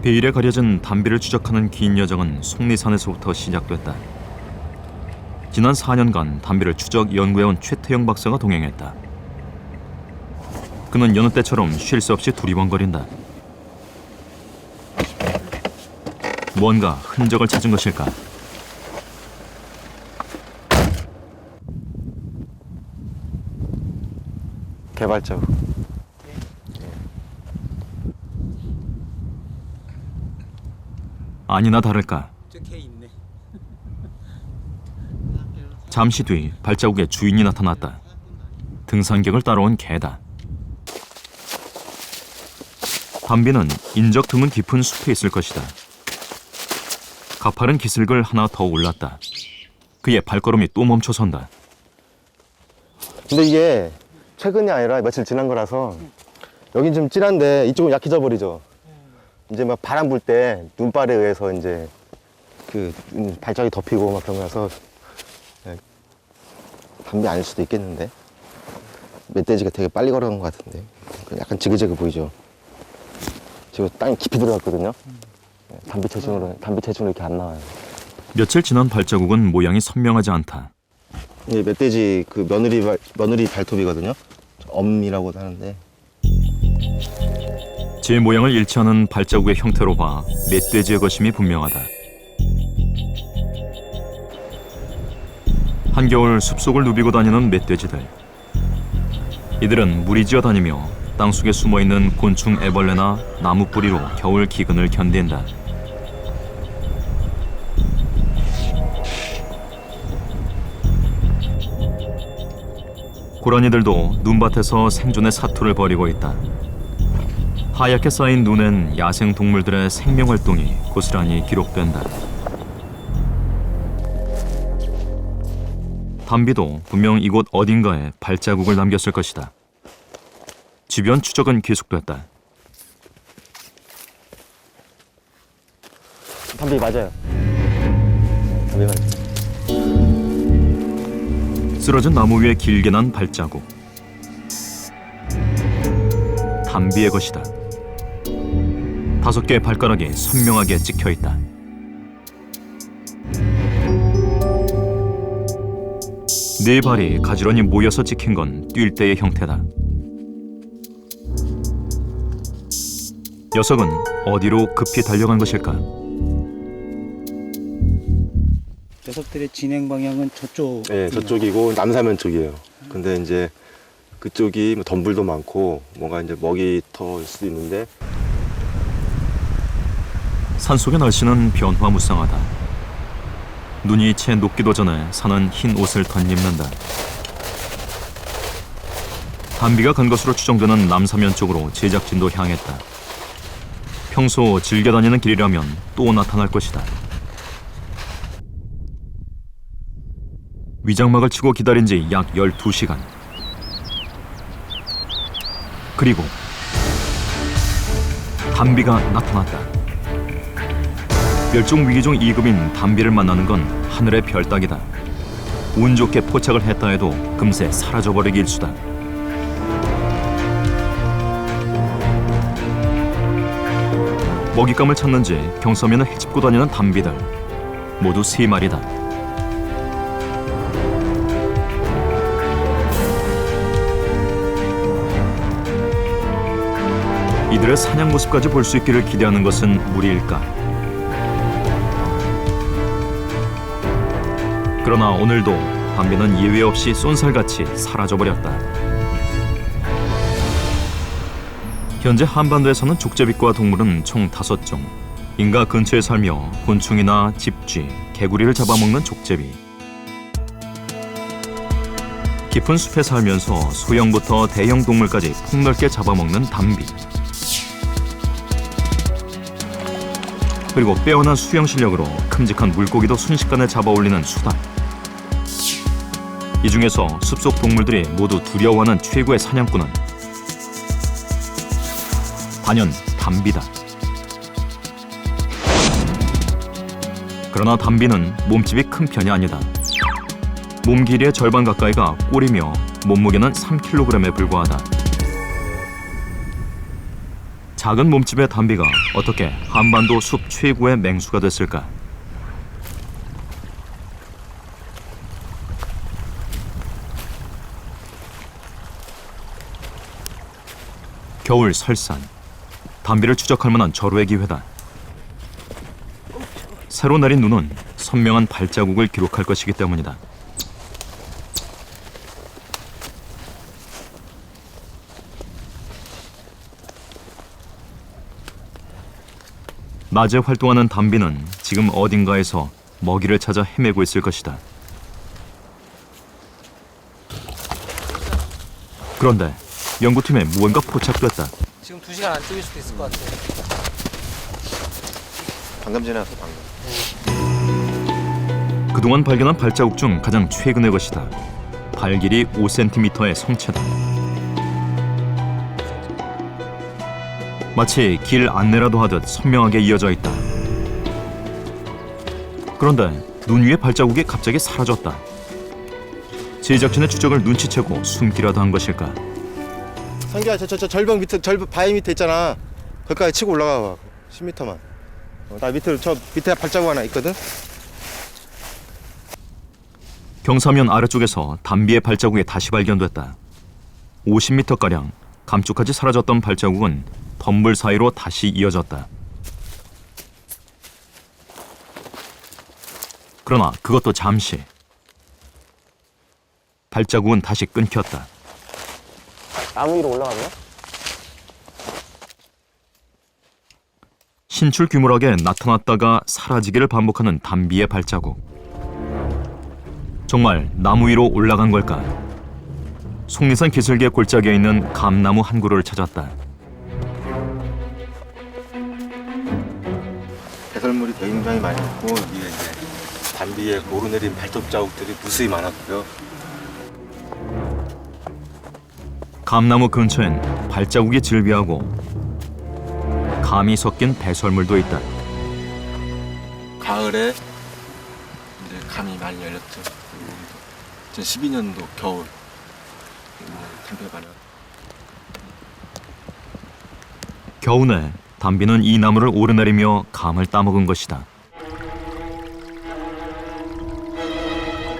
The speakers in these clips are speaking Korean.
베일에 가려진 담비를 추적하는 긴 여정은 속리산에서부터 시작됐다. 지난 4년간 담비를 추적 연구해온 최태영 박사가 동행했다. 그는 여느 때처럼 쉴 새 없이 두리번거린다. 뭔가 흔적을 찾은 것일까? 개발자국. 아니나 다를까. 저개 있네. 잠시 뒤 발자국에 주인이 나타났다. 등산객을 따라온 개다. 담비는 인적 드문 깊은 숲에 있을 것이다. 가파른 기슭을 하나 더 올랐다. 그의 발걸음이 또 멈춰선다. 근데 이게 최근이 아니라 며칠 지난 거라서 여긴 좀 진한데 이쪽은 약해져 버리죠. 이제 막 바람 불 때 눈발에 의해서 이제 그 발자국이 덮이고 막 그런 거라서 담비 아닐 수도 있겠는데. 멧돼지가 되게 빨리 걸어간 것 같은데. 약간 지그재그 보이죠. 지금 땅이 깊이 들어갔거든요. 담비 체중으로 이렇게 안 나와요. 며칠 지난 발자국은 모양이 선명하지 않다. 이 멧돼지 그 며느리 발톱이거든요. 엄이라고도 하는데. 제 모양을 일치하는 발자국의 형태로 봐 멧돼지의 것임이 분명하다. 한겨울 숲속을 누비고 다니는 멧돼지들. 이들은 무리지어 다니며 땅속에 숨어있는 곤충 애벌레나 나무 뿌리로 겨울 기근을 견딘다. 고라니들도 눈밭에서 생존의 사투를 벌이고 있다. 하얗게 쌓인 눈엔 야생 동물들의 생명 활동이 고스란히 기록된다. 담비도 분명 이곳 어딘가에 발자국을 남겼을 것이다. 주변 추적은 계속됐다. 담비 맞아요. 담비 맞아요. 쓰러진 나무 위에 길게 난 발자국. 담비의 것이다. 5개의 발가락이 선명하게 찍혀 있다. 네 발이 가지런히 모여서 찍힌 건 뛸 때의 형태다. 녀석은 어디로 급히 달려간 것일까? 녀석들의 진행 방향은 저쪽. 네, 저쪽이고 남사면 쪽이에요. 근데 이제 그쪽이 덤불도 많고 뭔가 이제 먹이터일 수도 있는데. 산속의 날씨는 변화무쌍하다. 눈이 채 녹기도 전에 산은 흰 옷을 덧입는다. 담비가 간 것으로 추정되는 남사면 쪽으로 제작진도 향했다. 평소 즐겨 다니는 길이라면 또 나타날 것이다. 위장막을 치고 기다린 지 약 12시간. 그리고 담비가 나타났다. 멸종위기종 2급인 담비를 만나는 건 하늘의 별따기다. 운 좋게 포착을 했다 해도 금세 사라져버리기 일쑤다. 먹잇감을 찾는지 경사면을 헤집고 다니는 담비들. 모두 3마리다. 이들의 사냥 모습까지 볼 수 있기를 기대하는 것은 무리일까? 그러나 오늘도 담비는 예외 없이 쏜살같이 사라져버렸다. 현재 한반도에서는 족제비과 동물은 총 5종. 인가 근처에 살며 곤충이나 집쥐, 개구리를 잡아먹는 족제비. 깊은 숲에 살면서 소형부터 대형 동물까지 폭넓게 잡아먹는 담비. 그리고 빼어난 수영 실력으로 큼직한 물고기도 순식간에 잡아올리는 수달. 이 중에서 숲속 동물들이 모두 두려워하는 최고의 사냥꾼은 단연 담비다. 그러나 담비는 몸집이 큰 편이 아니다. 몸 길이의 절반 가까이가 꼴이며 몸무게는 3kg에 불과하다. 작은 몸집의 담비가 어떻게 한반도 숲 최고의 맹수가 됐을까? 겨울 설산, 담비를 추적할 만한 절호의 기회다. 새로 내린 눈은 선명한 발자국을 기록할 것이기 때문이다. 낮에 활동하는 담비는 지금 어딘가에서 먹이를 찾아 헤매고 있을 것이다. 그런데 연구팀에 무언가 포착됐다. 지금 2시간 안쪽일 수도 있을 것 같아. 방금 지나서 방금. 그동안 발견한 발자국 중 가장 최근의 것이다. 발 길이 5cm의 성체다. 마치 길 안내라도 하듯 선명하게 이어져 있다. 그런데 눈 위의 발자국이 갑자기 사라졌다. 제작진의 추적을 눈치채고 숨기라도 한 것일까? 상기야, 저 절벽 밑에, 절벽 바위 밑에 있잖아. 거기까지 치고 올라가 봐. 10m만. 나 밑에, 저 밑에 발자국 하나 있거든? 경사면 아래쪽에서 담비의 발자국이 다시 발견됐다. 50m가량 감쪽같이 사라졌던 발자국은 덤불 사이로 다시 이어졌다. 그러나 그것도 잠시. 발자국은 다시 끊겼다. 나무 위로 올라갔나? 신출귀몰하게 나타났다가 사라지기를 반복하는 담비의 발자국. 정말 나무 위로 올라간 걸까? 속리산 기슭의 골짜기에 있는 감나무 한 그루를 찾았다. 배설물이 굉장히 많이 있고, 위에 이제 담비에 오르내린 발톱 자국들이 무수히 많았고요. 감나무 근처엔 발자국이 즐비하고 감이 섞인 배설물도 있다. 가을에 이제 감이 많이 열렸죠. 2012년도 겨울 담배가나. 겨우내 담비는 이 나무를 오르내리며 감을 따먹은 것이다.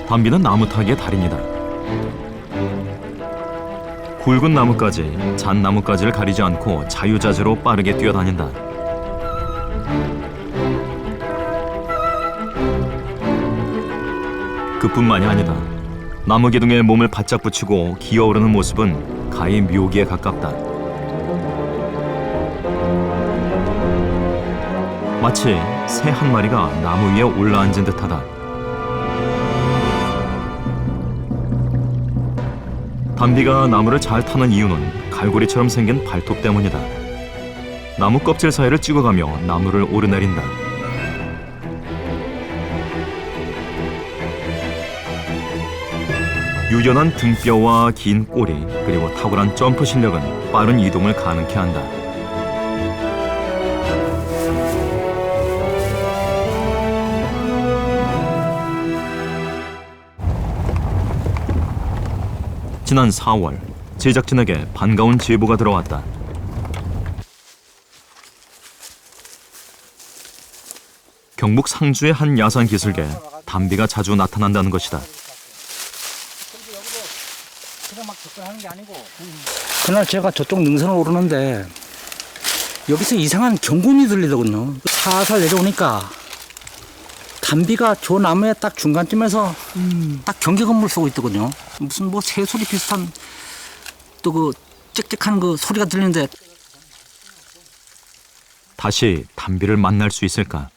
담비는 나무 타기의 달인이다. 굵은 나뭇가지, 잣나뭇가지를 가리지 않고 자유자재로 빠르게 뛰어다닌다. 그뿐만이 아니다. 나무 기둥에 몸을 바짝 붙이고 기어오르는 모습은 가히 묘기에 가깝다. 마치 새 한 마리가 나무 위에 올라앉은 듯하다. 담비가 나무를 잘 타는 이유는 갈고리처럼 생긴 발톱 때문이다. 나무 껍질 사이를 찍어가며 나무를 오르내린다. 유연한 등뼈와 긴 꼬리, 그리고 탁월한 점프 실력은 빠른 이동을 가능케 한다. 지난 4월, 제작진에게 반가운 제보가 들어왔다. 경북 상주의 한 야산 기슭에 담비가 자주 나타난다는 것이다. 그냥 막 접근하는 게 아니고. 그날 제가 저쪽 능선을 오르는데 여기서 이상한 경고음이 들리더군요. 살살 내려오니까 담비가 저 나무의 딱 중간쯤에서 딱 경계건물 쏘고 있더군요. 무슨 뭐 새소리 비슷한 또 그 찍찍한 그 소리가 들리는데 다시 담비를 만날 수 있을까?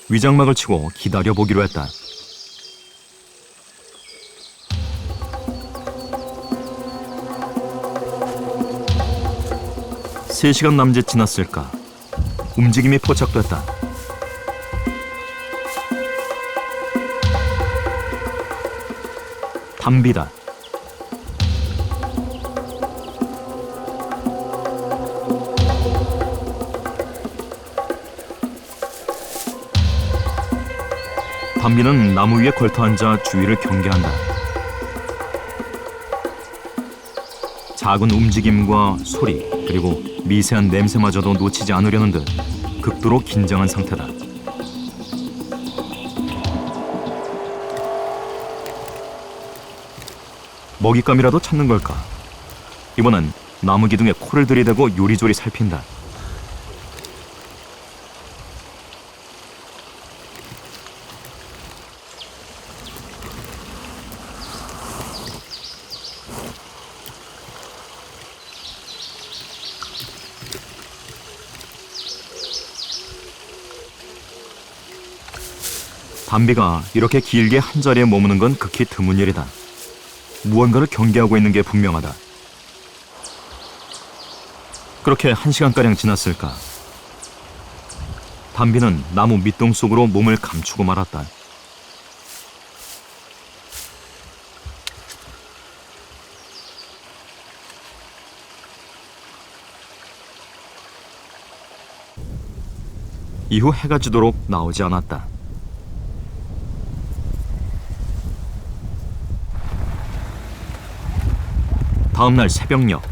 위장막을 치고 기다려보기로 했다. 세 시간 남짓 지났을까? 움직임이 포착됐다. 담비다. 담비는 나무 위에 걸터앉아 주위를 경계한다. 작은 움직임과 소리 그리고 미세한 냄새마저도 놓치지 않으려는 듯 극도로 긴장한 상태다. 먹잇감이라도 찾는 걸까? 이번엔 나무 기둥에 코를 들이대고 요리조리 살핀다. 담비가 이렇게 길게 한자리에 머무는 건 극히 드문 일이다. 무언가를 경계하고 있는 게 분명하다. 그렇게 1시간가량 지났을까. 담비는 나무 밑동 속으로 몸을 감추고 말았다. 이후 해가 지도록 나오지 않았다. 다음날 새벽녘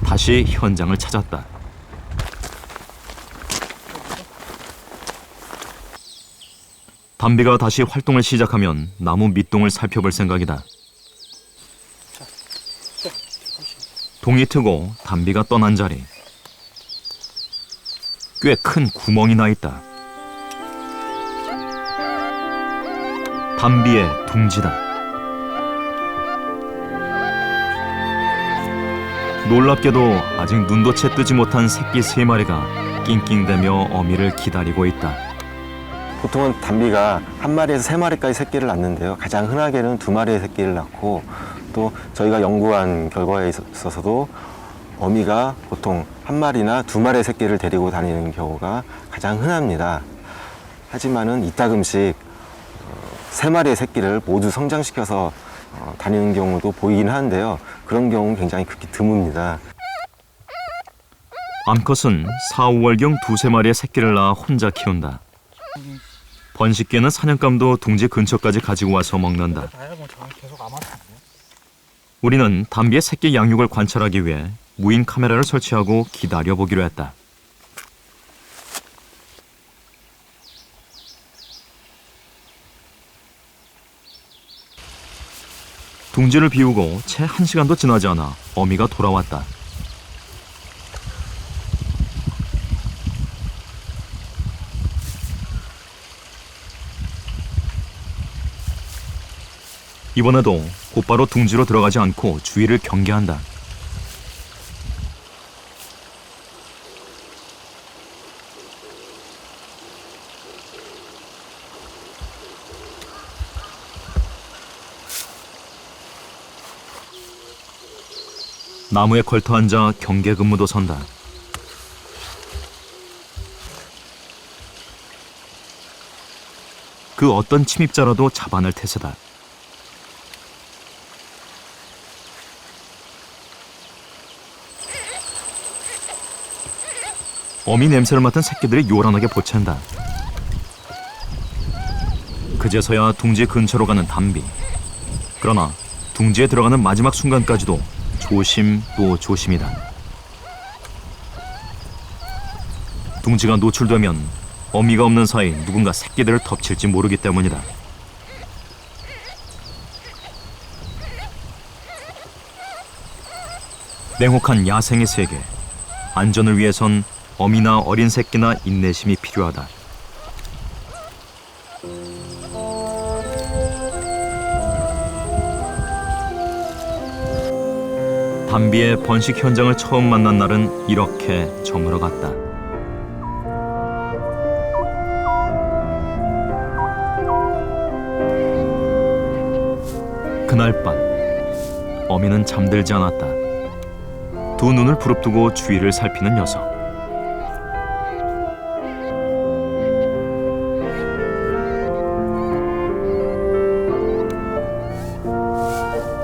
다시 현장을 찾았다. 담비가 다시 활동을 시작하면 나무 밑동을 살펴볼 생각이다. 동이 트고 담비가 떠난 자리. 꽤 큰 구멍이 나 있다. 담비의 둥지다. 놀랍게도 아직 눈도 채 뜨지 못한 새끼 3마리가 낑낑대며 어미를 기다리고 있다. 보통은 담비가 1마리에서 3마리까지 새끼를 낳는데요. 가장 흔하게는 2마리의 새끼를 낳고 또 저희가 연구한 결과에 있어서도 어미가 보통 1마리나 2마리의 새끼를 데리고 다니는 경우가 가장 흔합니다. 하지만은 이따금씩 3마리의 새끼를 모두 성장시켜서 다니는 경우도 보이긴 하는데요. 그런 경우는 굉장히 극히 드뭅니다. 암컷은 4, 5월경 2-3마리의 새끼를 낳아 혼자 키운다. 번식기에는 사냥감도 둥지 근처까지 가지고 와서 먹는다. 우리는 담비의 새끼 양육을 관찰하기 위해 무인 카메라를 설치하고 기다려보기로 했다. 둥지를 비우고 채 1시간도 지나지 않아 어미가 돌아왔다. 이번에도 곧바로 둥지로 들어가지 않고 주위를 경계한다. 나무에 걸터 앉아 경계 근무도 선다. 그 어떤 침입자라도 잡아낼 태세다. 어미 냄새를 맡은 새끼들이 요란하게 보챈다. 그제서야 둥지 근처로 가는 담비. 그러나 둥지에 들어가는 마지막 순간까지도 조심 또 조심이다. 둥지가 노출되면 어미가 없는 사이 누군가 새끼들을 덮칠지 모르기 때문이다. 냉혹한 야생의 세계. 안전을 위해선 어미나 어린 새끼나 인내심이 필요하다. 담비의 번식 현장을 처음 만난 날은 이렇게 저물어 갔다. 그날 밤 어미는 잠들지 않았다. 두 눈을 부릅뜨고 주위를 살피는 녀석.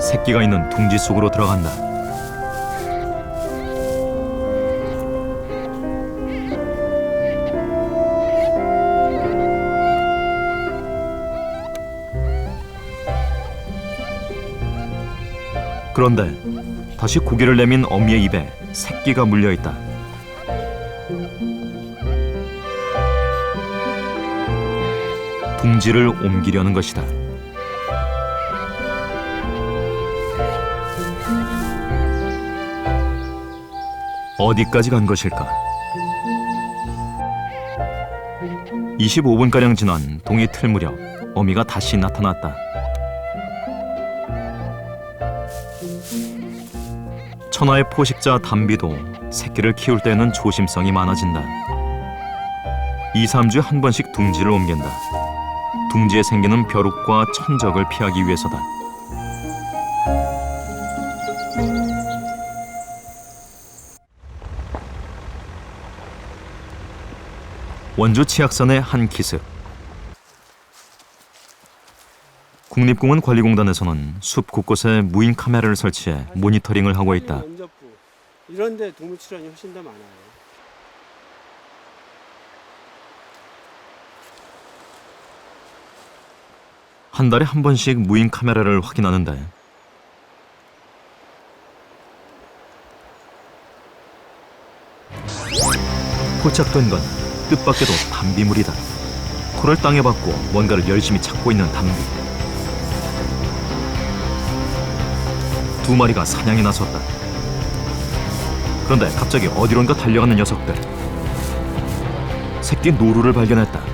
새끼가 있는 둥지 속으로 들어간다. 그런데 다시 고개를 내민 어미의 입에 새끼가 물려 있다. 둥지를 옮기려는 것이다. 어디까지 간 것일까? 25분가량 지난 동이 틀 무렵 어미가 다시 나타났다. 천하의 포식자 담비도 새끼를 키울 때는 조심성이 많아진다. 2, 3주에 한 번씩 둥지를 옮긴다. 둥지에 생기는 벼룩과 천적을 피하기 위해서다. 원주 치악산의 한 기슭. 국립공원 관리공단에서는 숲 곳곳에 무인 카메라를 설치해 모니터링을 하고 있다. 면접부 이런 데 동물 출연이 훨씬 더 많아요. 한 달에 한 번씩 무인 카메라를 확인하는데 포착된 건 뜻밖에도 담비물이다. 털을 땅에 박고 뭔가를 열심히 찾고 있는 담비. 두 마리가 사냥에 나섰다. 그런데 갑자기 어디론가 달려가는 녀석들. 새끼 노루를 발견했다.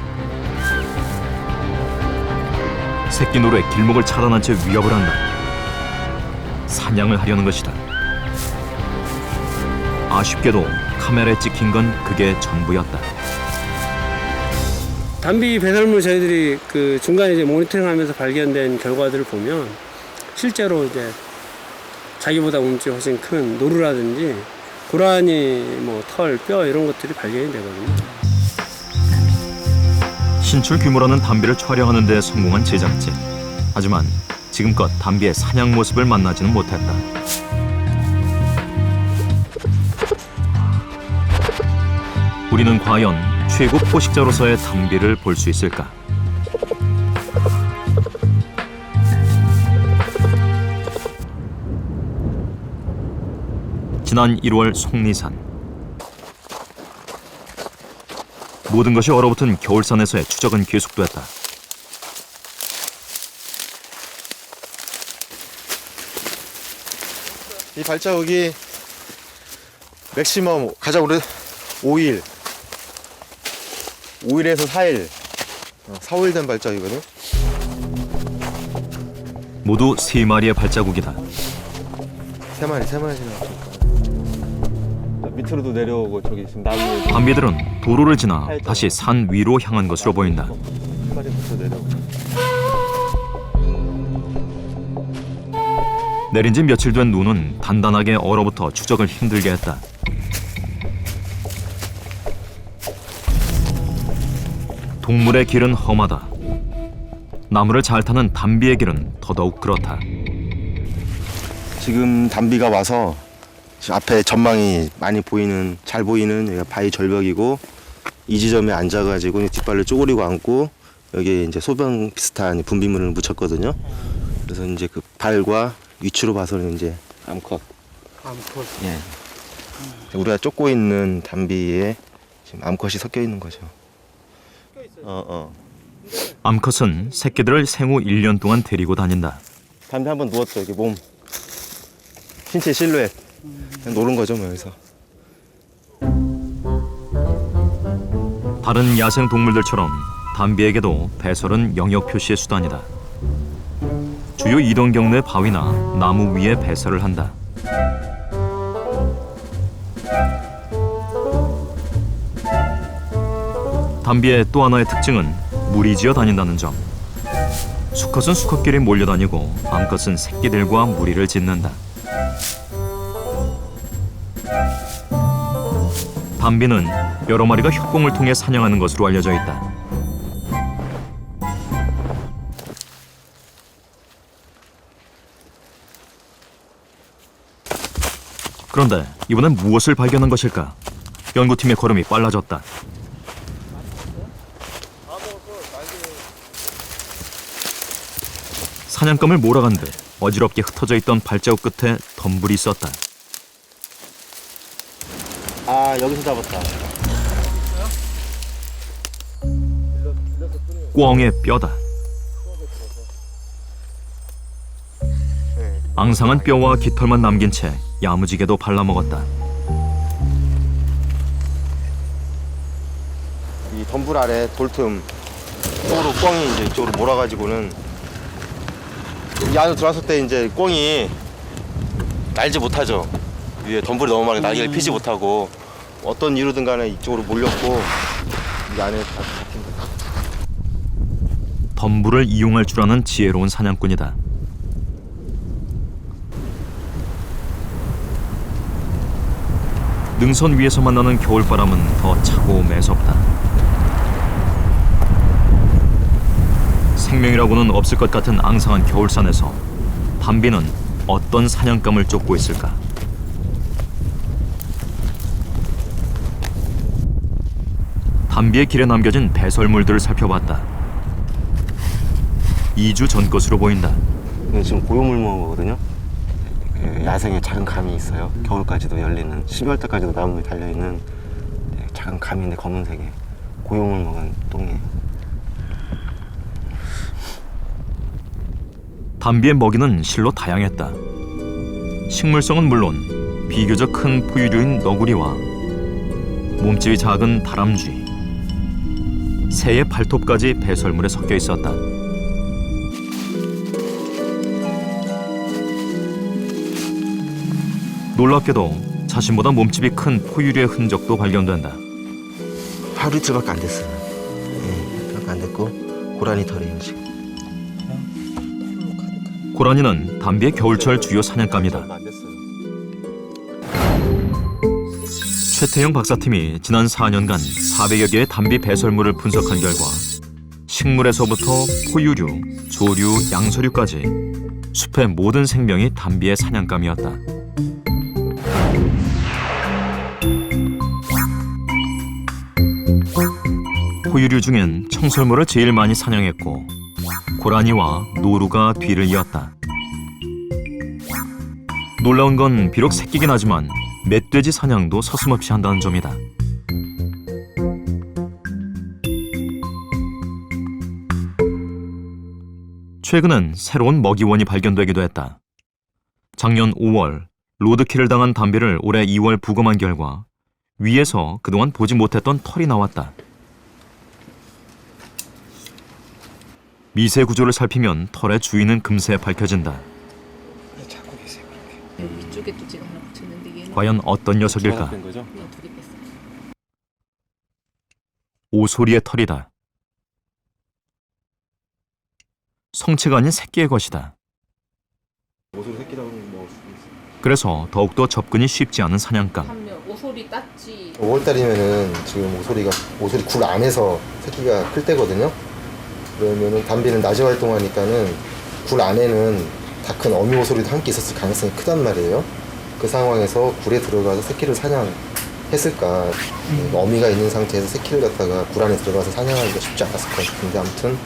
새끼 노루에 길목을 차단한 채 위협을 한다. 사냥을 하려는 것이다. 아쉽게도 카메라에 찍힌 건 그게 전부였다. 담비 배설물 저희들이 그 중간에 이제 모니터링하면서 발견된 결과들을 보면 실제로 이제 자기보다 몸집이 훨씬 큰 노루라든지 고라니, 뭐 털, 뼈 이런 것들이 발견이 되거든요. 신출 규모라는 담비를 촬영하는 데 성공한 제작진. 하지만 지금껏 담비의 사냥 모습을 만나지는 못했다. 우리는 과연 최고 포식자로서의 담비를 볼 수 있을까? 지난 1월 속리산. 모든 것이 얼어붙은 겨울산에서의 추적은 계속됐다. 이 발자국이 맥시멈 가장 오래 5일 5일에서 4일 4일 된 발자국이거든. 모두 3마리의 발자국이다. 3마리 나왔으니까. 밑으로도 내려오고 저기 지금 나무에 담비들은 도로를 지나 다시 산 위로 향한 것으로 보인다. 3마리부터 내려오고. 내린 지 며칠 된 눈은 단단하게 얼어붙어 추적을 힘들게 했다. 동물의 길은 험하다. 나무를 잘 타는 담비의 길은 더더욱 그렇다. 지금 담비가 와서 지금 앞에 전망이 많이 보이는, 잘 보이는 여기가 바위 절벽이고, 이 지점에 앉아가지고 뒷발을 쪼그리고 앉고 여기에 이제 소변 비슷한 분비물을 묻혔거든요. 그래서 이제 그 발과 위치로 봐서는 이제 암컷. 예. 우리가 쫓고 있는 담비에 지금 암컷이 섞여 있는 거죠. 암컷은 새끼들을 생후 1년 동안 데리고 다닌다. 담비 한번 누웠죠. 여기 몸, 신체 실루엣. 그냥 노는 거죠, 뭐 여기서. 다른 야생 동물들처럼 담비에게도 배설은 영역 표시의 수단이다. 주요 이동 경로의 바위나 나무 위에 배설을 한다. 담비의 또 하나의 특징은 무리지어 다닌다는 점. 수컷은 수컷끼리 몰려다니고 암컷은 새끼들과 무리를 짓는다. 담비는 여러 마리가 협공을 통해 사냥하는 것으로 알려져 있다. 그런데 이번엔 무엇을 발견한 것일까? 연구팀의 걸음이 빨라졌다. 사냥감을 몰아간 듯 어지럽게 흩어져 있던 발자국 끝에 덤불이 있었다. 아, 여기서 잡았다. 꿩의 뼈다. 앙상한 뼈와 깃털만 남긴 채 야무지게도 발라먹었다. 이 덤불 아래 돌틈 쪽으로 꿩이 이제 이쪽으로 몰아가지고는 이 안으로 들어왔을 때 이제 꿩이 날지 못하죠. 위에 덤불이 너무 많아 날개를 피지 못하고 어떤 이유든 간에 이쪽으로 몰렸고 이 안에 다 잡힌 거죠. 덤불을 이용할 줄 아는 지혜로운 사냥꾼이다. 능선 위에서 만나는 겨울바람은 더 차고 매섭다. 생명이라고는 없을 것 같은 앙상한 겨울산에서 담비는 어떤 사냥감을 쫓고 있을까? 담비의 길에 남겨진 배설물들을 살펴봤다. 2주 전 것으로 보인다. 이게 지금 고요물먹거든요. 야생에 작은 감이 있어요. 겨울까지도 열리는 12월 달까지도 나무에 달려있는 작은 감인데 검은색에 고용을 먹은 똥이에요. 담비의 먹이는 실로 다양했다. 식물성은 물론 비교적 큰 포유류인 너구리와 몸집이 작은 다람쥐, 새의 발톱까지 배설물에 섞여 있었다. 놀랍게도 자신보다 몸집이 큰 포유류의 흔적도 발견된다. 하루 이틀밖에 안 됐어요. 밖에 안 됐고 고라니 털이에요 지금. 고라니는 담비의 겨울철 주요 사냥감이다. 안 됐어요. 최태영 박사팀이 지난 4년간 400여 개의 담비 배설물을 분석한 결과 식물에서부터 포유류, 조류, 양서류까지 숲의 모든 생명이 담비의 사냥감이었다. 포유류 중엔 청설모를 제일 많이 사냥했고 고라니와 노루가 뒤를 이었다. 놀라운 건 비록 새끼긴 하지만 멧돼지 사냥도 서슴없이 한다는 점이다. 최근엔 새로운 먹이원이 발견되기도 했다. 작년 5월 로드킬을 당한 담비를 올해 2월 부검한 결과 위에서 그동안 보지 못했던 털이 나왔다. 미세 구조를 살피면 털의 주인은 금세 밝혀진다. 이쪽에 또 지금 하나 붙였는데 얘는 과연 어떤 녀석일까? 된 거죠? 그냥 두개 뺐어. 오소리의 털이다. 성체가 아닌 새끼의 것이다. 오소리 새끼라고 먹을 수도 있어요. 그래서 더욱더 접근이 쉽지 않은 사냥감. 한명 오소리 땄지. 5월달이면은 지금 오소리 굴 안에서 새끼가 클 때거든요. 그러면은 담비는 낮에 활동하니까는 굴 안에는 다 큰 어미 오소리도 함께 있었을 가능성이 크단 말이에요. 그 상황에서 굴에 들어가서 새끼를 사냥했을까? 어미가 있는 상태에서 새끼를 갖다가 굴 안에 들어가서 사냥하기가 쉽지 않았을 것 같은데 아무튼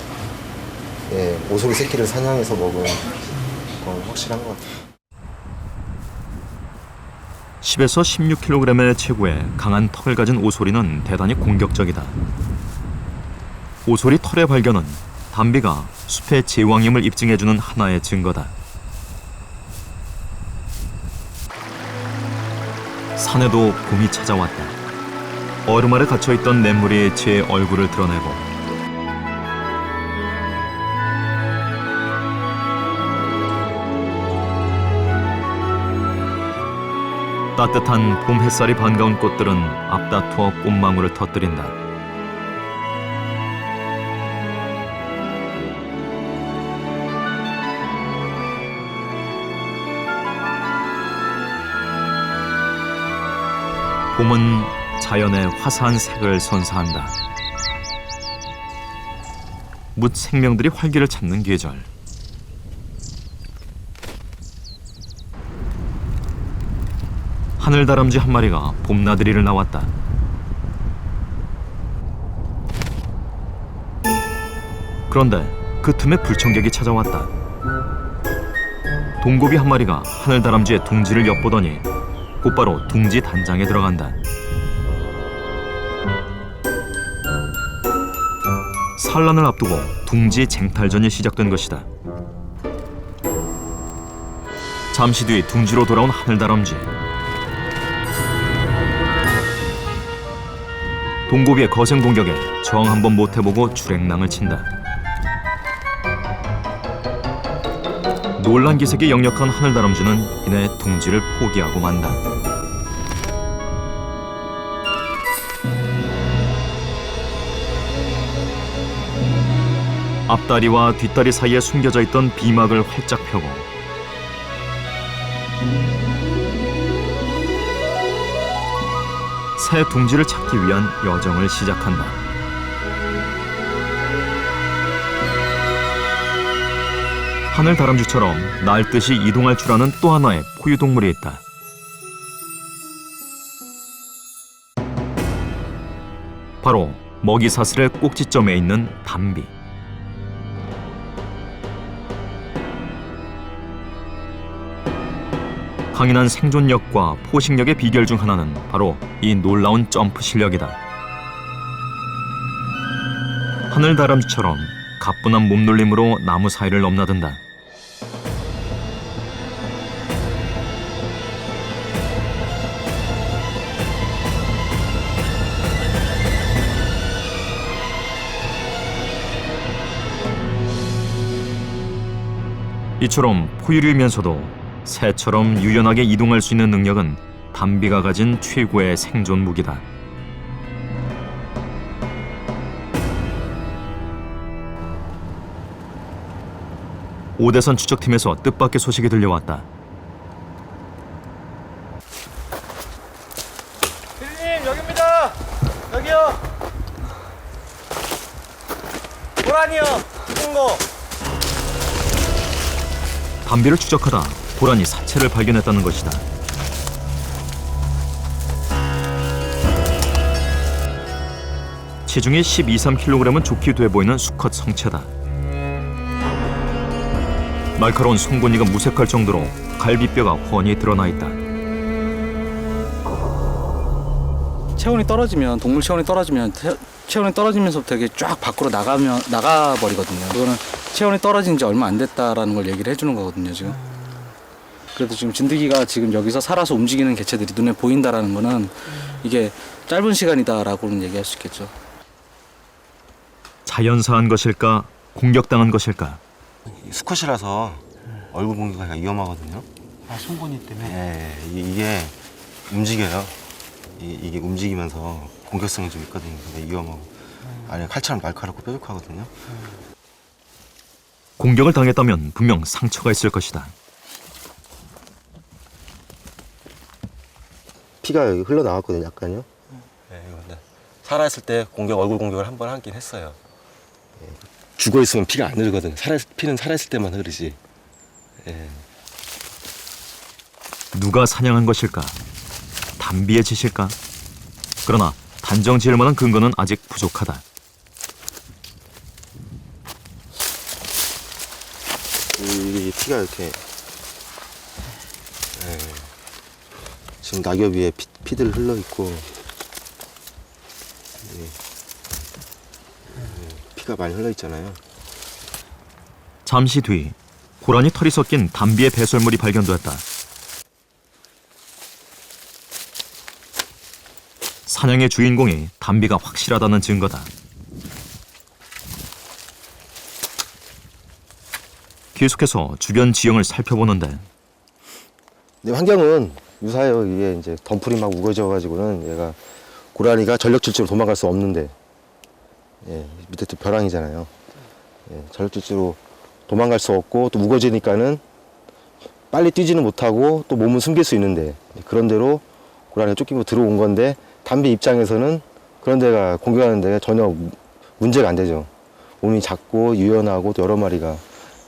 오소리 새끼를 사냥해서 먹은 건 확실한 것 같아요. 10에서 16kg의 체구에 강한 턱을 가진 오소리는 대단히 공격적이다. 오소리 털의 발견은 담비가 숲의 제왕임을 입증해주는 하나의 증거다. 산에도 봄이 찾아왔다. 얼음 아래 갇혀있던 냇물이 제 얼굴을 드러내고 따뜻한 봄 햇살이 반가운 꽃들은 앞다투어 꽃망울을 터뜨린다. 봄은 자연의 화사한 색을 선사한다. 묻 생명들이 활기를 찾는 계절. 하늘다람쥐 한 마리가 봄나들이를 나왔다. 그런데 그 틈에 불청객이 찾아왔다. 동고비 한 마리가 하늘다람쥐의 둥지를 엿보더니 곧바로 둥지 단장에 들어간다. 산란을 앞두고 둥지 쟁탈전이 시작된 것이다. 잠시 뒤 둥지로 돌아온 하늘다람쥐. 동고비의 거센 공격에 정 한번 못 해보고 주랭랑을 친다. 놀란 기색이 역력한 하늘다람쥐는 이내 둥지를 포기하고 만다. 앞다리와 뒷다리 사이에 숨겨져 있던 비막을 활짝 펴고 새 둥지를 찾기 위한 여정을 시작한다. 하늘다람쥐처럼 날듯이 이동할 줄 아는 또 하나의 포유동물이 있다. 바로 먹이 사슬의 꼭지점에 있는 담비. 강인한 생존력과 포식력의 비결 중 하나는 바로 이 놀라운 점프 실력이다. 하늘다람쥐처럼 가뿐한 몸놀림으로 나무 사이를 넘나든다. 이처럼 포유류이면서도 새처럼 유연하게 이동할 수 있는 능력은 담비가 가진 최고의 생존 무기다. 오대선 추적팀에서 뜻밖의 소식이 들려왔다. 피디님 여기입니다. 여기요. 고라니요. 죽은 거. 담비를 추적하다 고라니 사체를 발견했다는 것이다. 체중이 12~13kg은 좋게 돼 보이는 수컷 성체다. 날카로운 송곳니가 무색할 정도로 갈비뼈가 훤히 드러나 있다. 체온이 떨어지면 동물 체온이 떨어지면 체온이 떨어지면서부터 이게 쫙 밖으로 나가 버리거든요. 그거는 체온이 떨어진 지 얼마 안 됐다라는 걸 얘기를 해주는 거거든요, 지금. 그래도 지금 진드기가 지금 여기서 살아서 움직이는 개체들이 눈에 보인다라는 거는 이게 짧은 시간이다라고는 얘기할 수 있겠죠. 자연사한 것일까, 공격당한 것일까? 수컷이라서 얼굴 공격하기가 위험하거든요. 아 송곳니 때문에. 예, 이게 움직여요. 이게 움직이면서 공격성이 좀 있거든요. 근데 위험하고. 아니 칼처럼 날카롭고 뾰족하거든요. 공격을 당했다면 분명 상처가 있을 것이다. 피가 여기 흘러나왔거든요, 약간요. 네, 이거 살아있을 때 얼굴 공격을 한 번 하긴 했어요. 죽어 있으면 피가 안 흐르거든요. 피는 살아있을 때만 흐르지. 예. 누가 사냥한 것일까? 담비의 짓일까? 그러나 단정 지을 만한 근거는 아직 부족하다. 이 피가 이렇게 지금 낙엽 위에 피들 흘러 있고 피가 많이 흘러 있잖아요. 잠시 뒤 고라니 털이 섞인 담비의 배설물이 발견되었다. 사냥의 주인공이 담비가 확실하다는 증거다. 계속해서 주변 지형을 살펴보는데 근데 환경은 유사해요. 이게 이제 덤풀이 막 우거져 가지고는 얘가 고라니가 전력 질주로 도망갈 수 없는데 밑에 또 벼랑이잖아요. 전력 질주로 도망갈 수 없고 또 우거지니까는 빨리 뛰지는 못하고 또 몸은 숨길 수 있는데 그런 대로 고라니가 쫓기고 들어온 건데 담비 입장에서는 그런 데가 공격하는 데가 전혀 문제가 안 되죠. 몸이 작고 유연하고 또 여러 마리가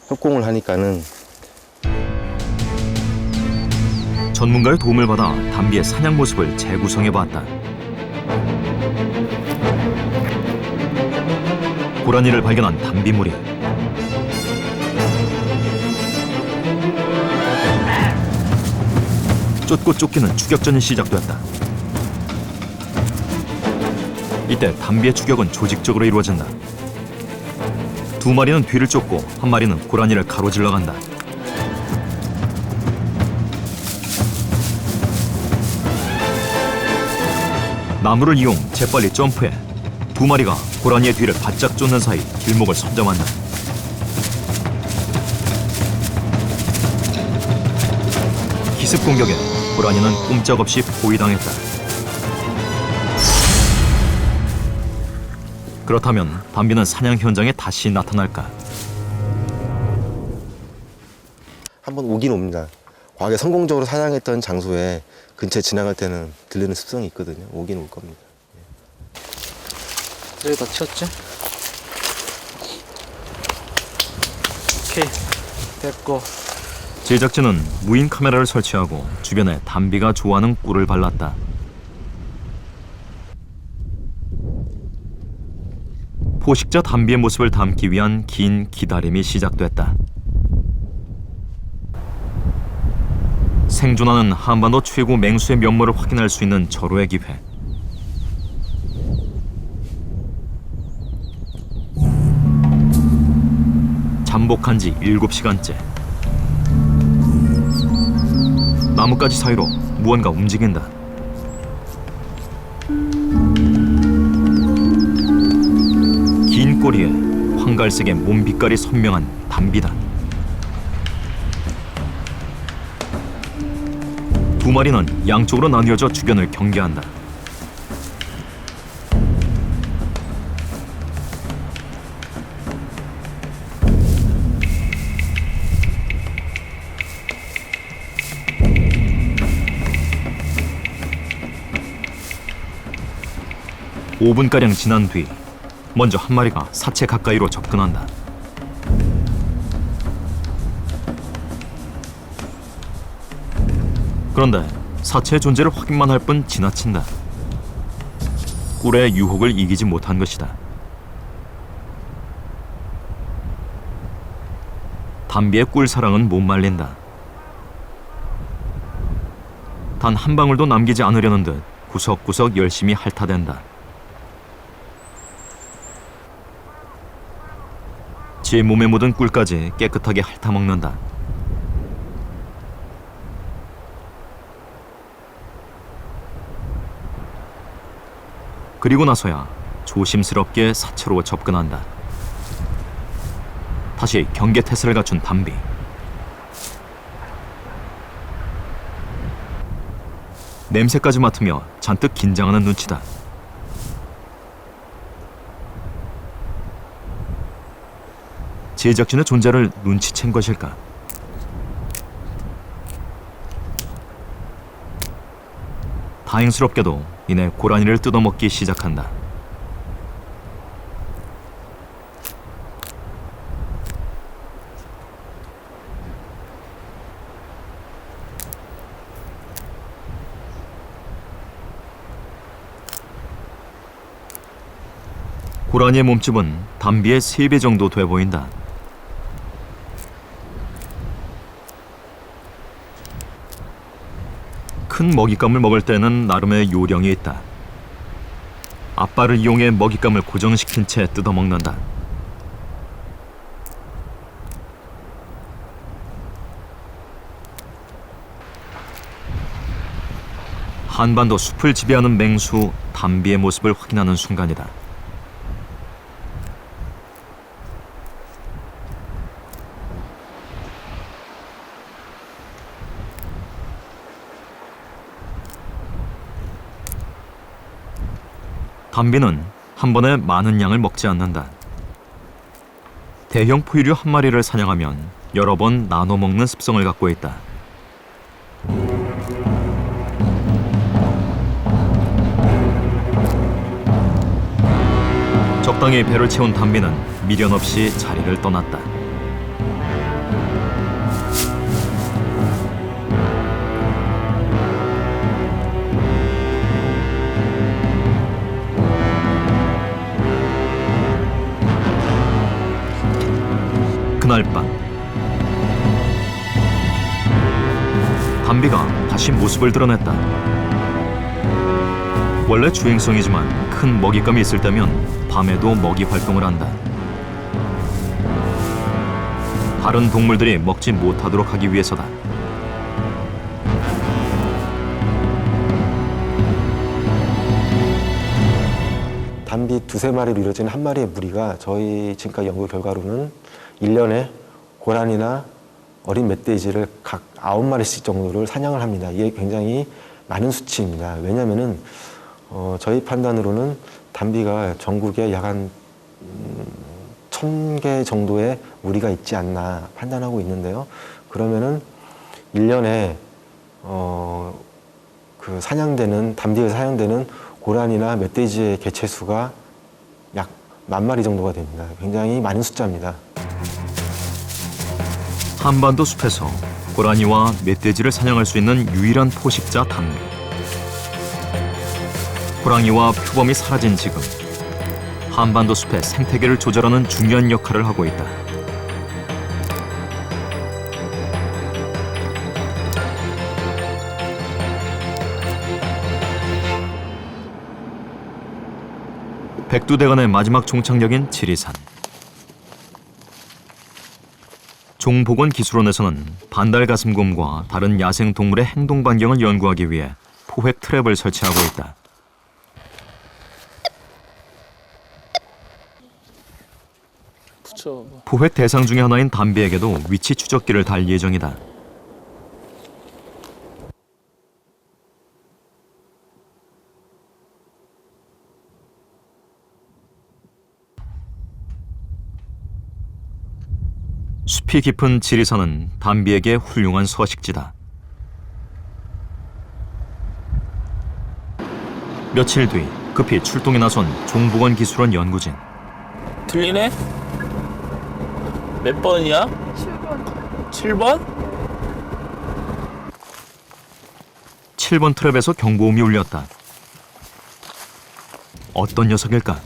협공을 하니까는. 전문가의 도움을 받아 담비의 사냥 모습을 재구성해봤다. 고라니를 발견한 담비무리. 쫓고 쫓기는 추격전이 시작됐다. 이때 담비의 추격은 조직적으로 이루어진다. 두 마리는 뒤를 쫓고 한 마리는 고라니를 가로질러 간다. 나무를 이용 재빨리 점프해 두 마리가 고라니의 뒤를 바짝 쫓는 사이 길목을 선점한다. 기습 공격에 고라니는 꼼짝없이 포위당했다. 그렇다면 담비는 사냥 현장에 다시 나타날까? 한번 오긴 옵니다. 과거에 성공적으로 사냥했던 장소에 근처에 지나갈 때는 들리는 습성이 있거든요. 오긴 올 겁니다. 여기다 치웠지? 오케이, 됐고. 제작진은 무인 카메라를 설치하고 주변에 담비가 좋아하는 꿀을 발랐다. 포식자 담비의 모습을 담기 위한 긴 기다림이 시작됐다. 생존하는 한반도 최고 맹수의 면모를 확인할 수 있는 절호의 기회. 잠복한 지 7시간째. 나뭇가지 사이로 무언가 움직인다. 긴 꼬리에 황갈색의 몸 빛깔이 선명한 담비다. 두 마리는 양쪽으로 나뉘어져 주변을 경계한다. (5분가량) 지난 뒤 먼저 한 마리가 사체 가까이로 접근한다. 그런데 사체의 존재를 확인만 할 뿐 지나친다. 꿀의 유혹을 이기지 못한 것이다. 담비의 꿀 사랑은 못 말린다. 단 한 방울도 남기지 않으려는 듯 구석구석 열심히 핥아댄다. 제 몸에 묻은 꿀까지 깨끗하게 핥아먹는다. 그리고 나서야 조심스럽게 사체로 접근한다. 다시 경계태세를 갖춘 담비. 냄새까지 맡으며 잔뜩 긴장하는 눈치다. 제작진의 존재를 눈치챈 것일까? 다행스럽게도 이내 고라니를 뜯어먹기 시작한다. 고라니의 몸집은 담비의 3배 정도 돼 보인다. 큰 먹잇감을 먹을 때는 나름의 요령이 있다. 앞발을 이용해 먹잇감을 고정시킨 채 뜯어먹는다. 한반도 숲을 지배하는 맹수 담비의 모습을 확인하는 순간이다. 담비는 한 번에 많은 양을 먹지 않는다. 대형 포유류 한 마리를 사냥하면 여러 번 나눠 먹는 습성을 갖고 있다. 적당히 배를 채운 담비는 미련 없이 자리를 떠났다. 그날 밤 담비는 담비가 다시 모습을 드러냈다. 원래 주행성이지만 큰 먹잇감이 있을 때면 밤에도 먹이 활동을 한다. 다른 동물들이 먹지 못하도록 하기 위해서다. 담비 두세 마리로 이루어진 한 마리의 무리가 저희 지금까지 연구 결과로는 1년에 고라니나 어린 멧돼지를 각 9마리씩 정도를 사냥을 합니다. 이게 굉장히 많은 수치입니다. 왜냐하면은 저희 판단으로는 담비가 전국에 약 한 1000개 정도의 무리가 있지 않나 판단하고 있는데요. 그러면은 1년에 그 담비에서 사냥되는 고라니나 멧돼지의 개체 수가 약 10,000마리 정도가 됩니다. 굉장히 많은 숫자입니다. 한반도 숲에서 고라니와 멧돼지를 사냥할 수 있는 유일한 포식자 담비. 호랑이와 표범이 사라진 지금 한반도 숲의 생태계를 조절하는 중요한 역할을 하고 있다. 백두대간의 마지막 종착역인 지리산. 종보건기술원에서는 반달가슴곰과 다른 야생 동물의 행동 반경을 연구하기 위해 포획 트랩을 설치하고 있다. 붙여. 포획 대상 중의 하나인 담비에게도 위치 추적기를 달 예정이다. 숲이 깊은 지리산은 담비에게 훌륭한 서식지다. 며칠 뒤 급히 출동에 나선 종보건기술원 연구진. 들리네? 몇 번이야? 7번. 7번? 7번 트랩에서 경보음이 울렸다. 어떤 녀석일까?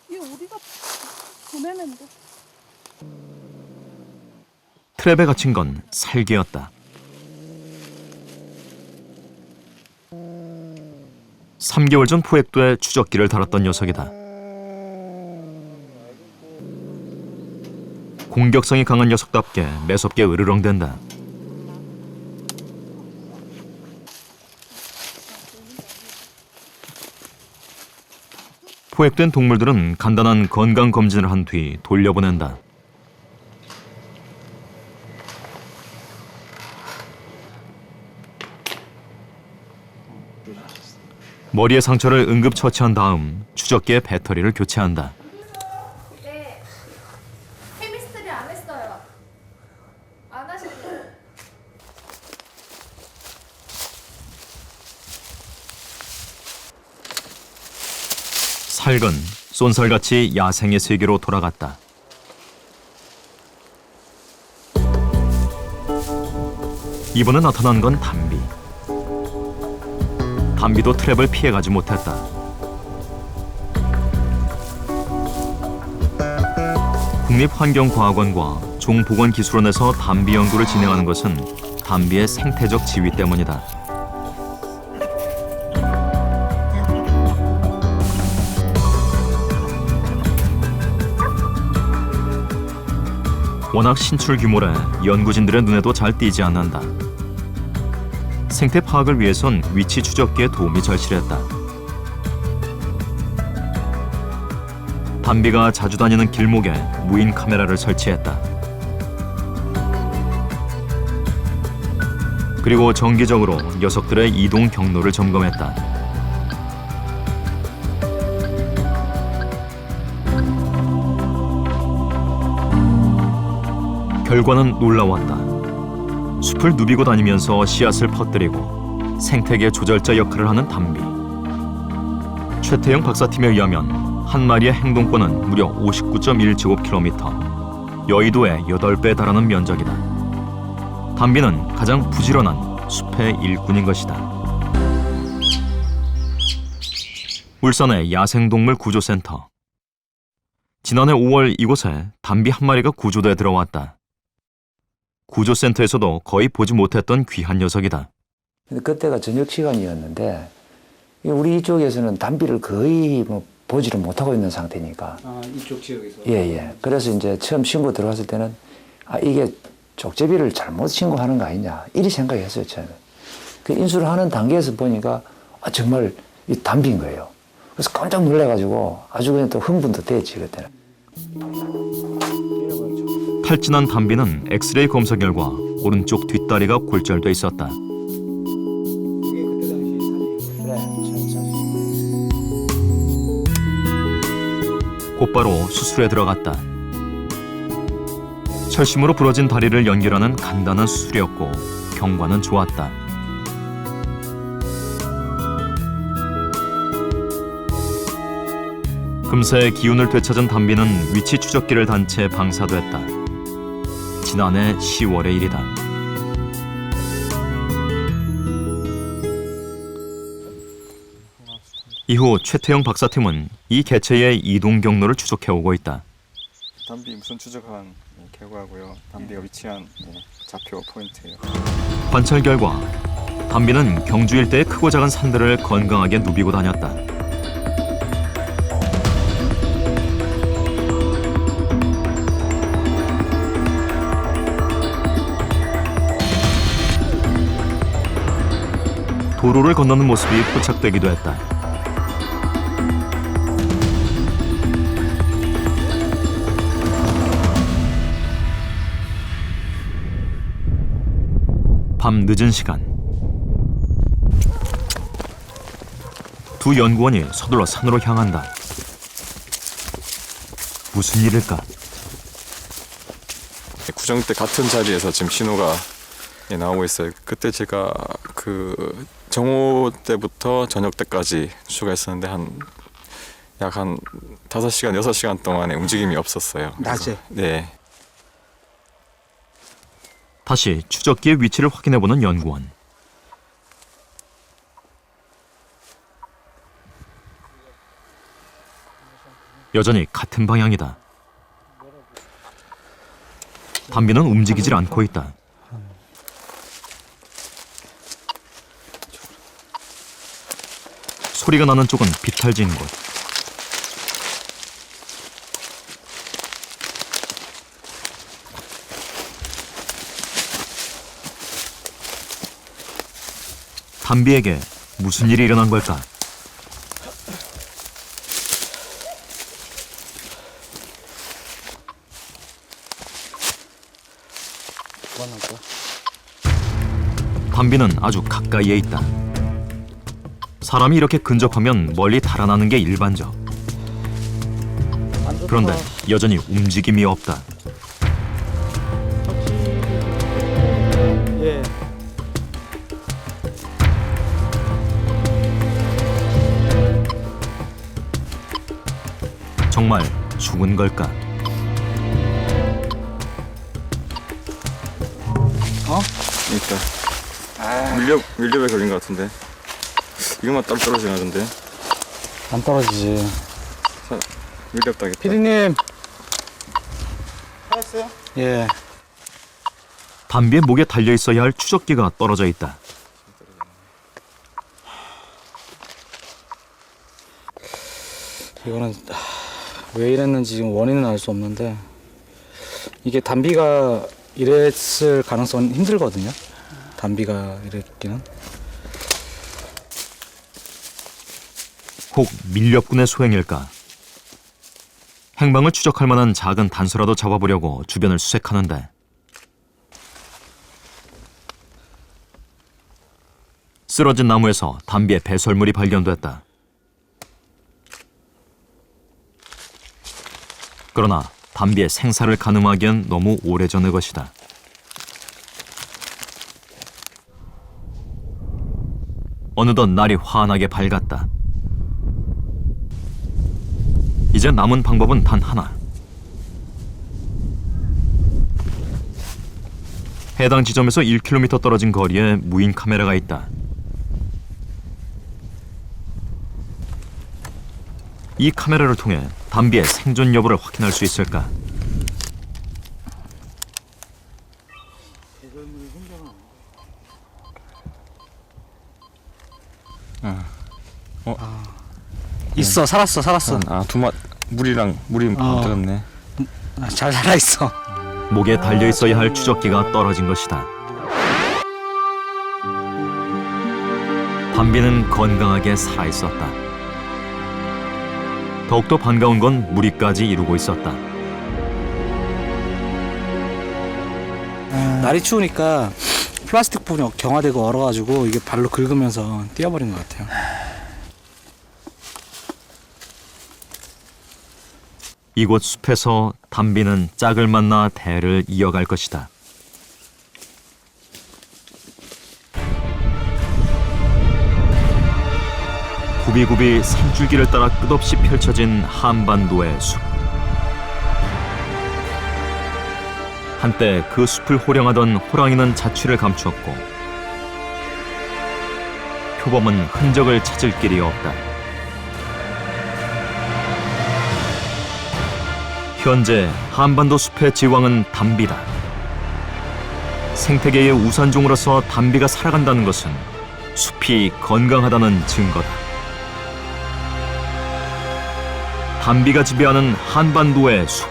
이거 우리가 보내는데. 트랩에 갇힌 건 살개였다. 3개월 전 포획도에 추적기를 달았던 녀석이다. 공격성이 강한 녀석답게 매섭게 으르렁댄다. 포획된 동물들은 간단한 건강검진을 한 뒤 돌려보낸다. 머리에 상처를 응급처치한 다음 추적기의 배터리를 교체한다. 네. 케미스트리 안 했어요. 안 하셨어요. 살건 쏜살같이 야생의 세계로 돌아갔다. 이번에 나타난 건 담비. 담비도 트랩을 피해가지 못했다. 국립환경과학원과 종보건기술원에서 담비 연구를 진행하는 것은 담비의 생태적 지위 때문이다. 워낙 신출 규모라 연구진들의 눈에도 잘 띄지 않는다. 생태 파악을 위해선 위치 추적기의 도움이 절실했다. 담비가 자주 다니는 길목에 무인 카메라를 설치했다. 그리고 정기적으로 녀석들의 이동 경로를 점검했다. 결과는 놀라웠다. 숲을 누비고 다니면서 씨앗을 퍼뜨리고 생태계 조절자 역할을 하는 담비. 최태영 박사팀에 의하면 한 마리의 행동권은 무려 59.1제곱킬로미터, 여의도의 8배에 달하는 면적이다. 담비는 가장 부지런한 숲의 일꾼인 것이다. 울산의 야생동물 구조센터. 지난해 5월 이곳에 담비 한 마리가 구조돼 들어왔다. 구조센터에서도 거의 보지 못했던 귀한 녀석이다. 근데 그때가 저녁 시간이었는데 우리 이쪽에서는 담비를 거의 뭐 보지를 못하고 있는 상태니까. 아, 이쪽 지역에서. 예. 그래서 이제 처음 신고 들어갔을 때는 이게 족제비를 잘못 신고하는 거 아니냐 이리 생각했어요 저는. 그 인수를 하는 단계에서 보니까 정말 이 담비인 거예요. 그래서 깜짝 놀래가지고 아주 그냥 또 흥분도 됐지 그때는. 탈진한 담비는 엑스레이 검사 결과 오른쪽 뒷다리가 골절돼 있었다. 곧바로 수술에 들어갔다. 철심으로 부러진 다리를 연결하는 간단한 수술이었고 경과는 좋았다. 금세 기운을 되찾은 담비는 위치 추적기를 단 채 방사됐다. 지난해 10월의 일이다. 이후 최태영 박사팀은 이 개체의 이동 경로를 추적해오고 있다. 담비 무선 추적한 결과고요. 담비가 위치한 좌표 포인트예요. 관찰 결과 담비는 경주 일대의 크고 작은 산들을 건강하게 누비고 다녔다. 도로를 건너는 모습이 포착되기도 했다. 밤 늦은 시간, 두 연구원이 서둘러 산으로 향한다. 무슨 일일까? 구정 때 같은 자리에서 지금 신호가 나오고 있어요. 그때 제가 그 정오 때부터 저녁 때까지 추적했었는데 약 한 5시간, 6시간 동안에 움직임이 없었어요. 낮에? 네. 다시 추적기의 위치를 확인해보는 연구원. 여전히 같은 방향이다. 담비는 움직이질 않고 있다. 소리가 나는 쪽은 비탈진 곳. 담비에게 무슨 일이 일어난 걸까? 담비는 아주 가까이에 있다. 사람이 이렇게 근접하면 멀리 달아나는 게 일반적. 그런데 여전히 움직임이 없다. 예. 정말 죽은 걸까? 일단 밀렵에 걸린 것 같은데. 이것만 따로 떨어지나 본데. 안 떨어지지. 밀렵 당했다. 피디님. 찾았어요? 예. 담비의 목에 달려 있어야 할 추적기가 떨어져 있다. 이거는 왜 이랬는지 지금 원인은 알 수 없는데 이게 담비가 이랬을 가능성은 힘들거든요. 담비가 이랬기는. 혹 밀렵꾼의 소행일까? 행방을 추적할 만한 작은 단서라도 잡아보려고 주변을 수색하는데 쓰러진 나무에서 담비의 배설물이 발견됐다. 그러나 담비의 생사를 가늠하기엔 너무 오래전의 것이다. 어느덧 날이 환하게 밝았다. 이제 남은 방법은 단 하나. 해당 지점에서 1km 떨어진 거리에 무인 카메라가 있다. 이 카메라를 통해 담비의 생존 여부를 확인할 수 있을까? 있어, 살았어. 물이 어. 들었네. 잘 살아있어. 목에 달려 있어야 할 추적기가 떨어진 것이다. 담비는 건강하게 살아 있었다. 더욱더 반가운 건 무리까지 이루고 있었다. 날이 추우니까 플라스틱 부분이 경화되고 얼어가지고 이게 발로 긁으면서 뛰어버린 것 같아요. 이곳 숲에서 담비는 짝을 만나 대를 이어갈 것이다. 굽이굽이 산줄기를 따라 끝없이 펼쳐진 한반도의 숲. 한때 그 숲을 호령하던 호랑이는 자취를 감추었고 표범은 흔적을 찾을 길이 없다. 현재 한반도 숲의 지왕은 담비다. 생태계의 우선종으로서 담비가 살아간다는 것은 숲이 건강하다는 증거다. 담비가 지배하는 한반도의 숲.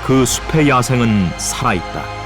그 숲의 야생은 살아있다.